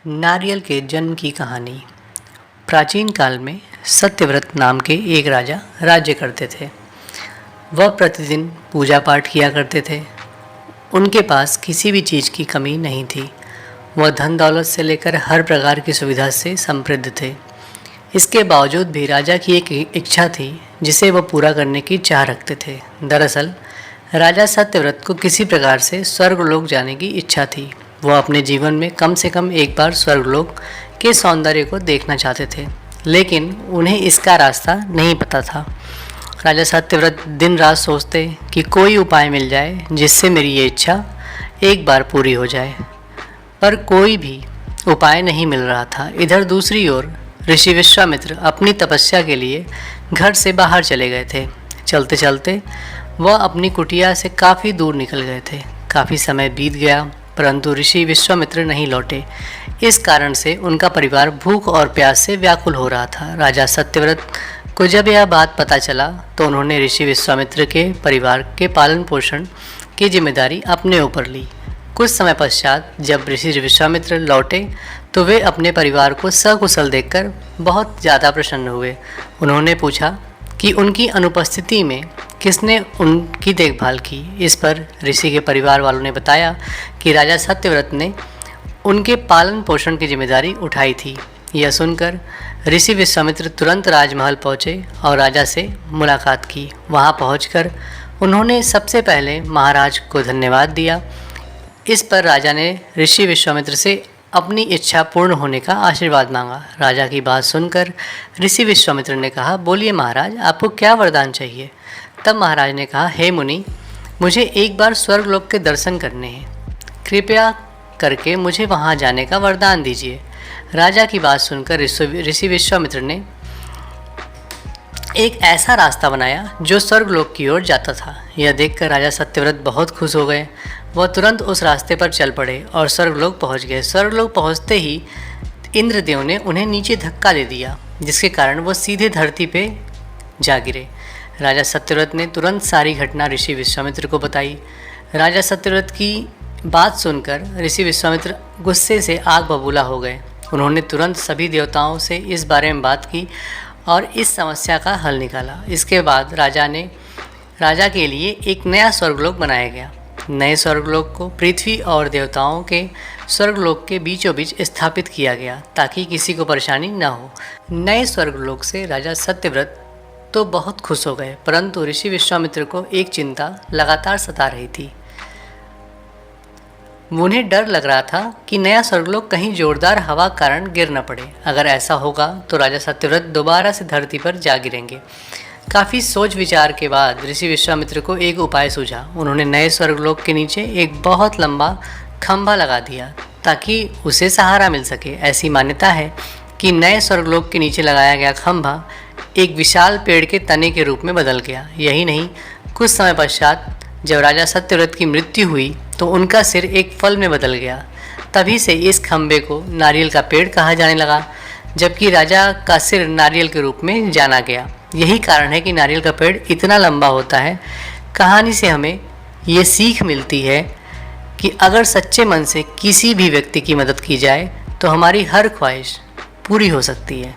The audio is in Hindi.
नारियल के जन्म की कहानी। प्राचीन काल में सत्यव्रत नाम के एक राजा राज्य करते थे। वह प्रतिदिन पूजा पाठ किया करते थे। उनके पास किसी भी चीज़ की कमी नहीं थी। वह धन दौलत से लेकर हर प्रकार की सुविधा से समृद्ध थे। इसके बावजूद भी राजा की एक इच्छा थी जिसे वह पूरा करने की चाह रखते थे। दरअसल राजा सत्यव्रत को किसी प्रकार से स्वर्गलोक जाने की इच्छा थी। वह अपने जीवन में कम से कम एक बार स्वर्गलोक के सौंदर्य को देखना चाहते थे, लेकिन उन्हें इसका रास्ता नहीं पता था। राजा सत्यव्रत दिन रात सोचते कि कोई उपाय मिल जाए जिससे मेरी ये इच्छा एक बार पूरी हो जाए, पर कोई भी उपाय नहीं मिल रहा था। इधर दूसरी ओर ऋषि विश्वामित्र अपनी तपस्या के लिए घर से बाहर चले गए थे। चलते चलते वह अपनी कुटिया से काफ़ी दूर निकल गए थे। काफ़ी समय बीत गया परंतु ऋषि विश्वामित्र नहीं लौटे। इस कारण से उनका परिवार भूख और प्यास से व्याकुल हो रहा था। राजा सत्यव्रत को जब यह बात पता चला तो उन्होंने ऋषि विश्वामित्र के परिवार के पालन पोषण की जिम्मेदारी अपने ऊपर ली। कुछ समय पश्चात जब ऋषि विश्वामित्र लौटे तो वे अपने परिवार को सकुशल देखकर बहुत ज़्यादा प्रसन्न हुए। उन्होंने पूछा कि उनकी अनुपस्थिति में किसने उनकी देखभाल की। इस पर ऋषि के परिवार वालों ने बताया कि राजा सत्यव्रत ने उनके पालन पोषण की जिम्मेदारी उठाई थी। यह सुनकर ऋषि विश्वामित्र तुरंत राजमहल पहुँचे और राजा से मुलाकात की। वहां पहुंचकर उन्होंने सबसे पहले महाराज को धन्यवाद दिया। इस पर राजा ने ऋषि विश्वामित्र से अपनी इच्छा पूर्ण होने का आशीर्वाद मांगा। राजा की बात सुनकर ऋषि विश्वामित्र ने कहा, बोलिए महाराज, आपको क्या वरदान चाहिए। तब महाराज ने कहा, हे मुनि, मुझे एक बार स्वर्गलोक के दर्शन करने हैं। कृपया करके मुझे वहां जाने का वरदान दीजिए। राजा की बात सुनकर ऋषि विश्वामित्र ने एक ऐसा रास्ता बनाया जो स्वर्गलोक की ओर जाता था। यह देखकर राजा सत्यव्रत बहुत खुश हो गए। वह तुरंत उस रास्ते पर चल पड़े और स्वर्गलोक पहुंच गए। स्वर्गलोक पहुंचते ही इंद्रदेव ने उन्हें नीचे धक्का दे दिया, जिसके कारण वो सीधे धरती पे जा गिरे। राजा सत्यव्रत ने तुरंत सारी घटना ऋषि विश्वामित्र को बताई। राजा सत्यव्रत की बात सुनकर ऋषि विश्वामित्र गुस्से से आग बबूला हो गए। उन्होंने तुरंत सभी देवताओं से इस बारे में बात की और इस समस्या का हल निकाला। इसके बाद राजा के लिए एक नया स्वर्गलोक बनाया गया। नए स्वर्गलोक को पृथ्वी और देवताओं के स्वर्गलोक के बीचों बीच स्थापित किया गया ताकि किसी को परेशानी न हो। नए स्वर्गलोक से राजा सत्यव्रत तो बहुत खुश हो गए, परंतु ऋषि विश्वामित्र को एक चिंता लगातार सता रही थी। उन्हें डर लग रहा था कि नया स्वर्गलोक कहीं जोरदार हवा कारण गिर न पड़े। अगर ऐसा होगा तो राजा सत्यव्रत दोबारा से धरती पर जा गिरेंगे। काफ़ी सोच विचार के बाद ऋषि विश्वामित्र को एक उपाय सूझा। उन्होंने नए स्वर्गलोक के नीचे एक बहुत लंबा खंभा लगा दिया ताकि उसे सहारा मिल सके। ऐसी मान्यता है कि नए स्वर्गलोक के नीचे लगाया गया खंभा एक विशाल पेड़ के तने के रूप में बदल गया। यही नहीं, कुछ समय पश्चात जब राजा सत्यव्रत की मृत्यु हुई तो उनका सिर एक फल में बदल गया। तभी से इस खंभे को नारियल का पेड़ कहा जाने लगा, जबकि राजा का सिर नारियल के रूप में जाना गया। यही कारण है कि नारियल का पेड़ इतना लंबा होता है। कहानी से हमें ये सीख मिलती है कि अगर सच्चे मन से किसी भी व्यक्ति की मदद की जाए तो हमारी हर ख्वाहिश पूरी हो सकती है।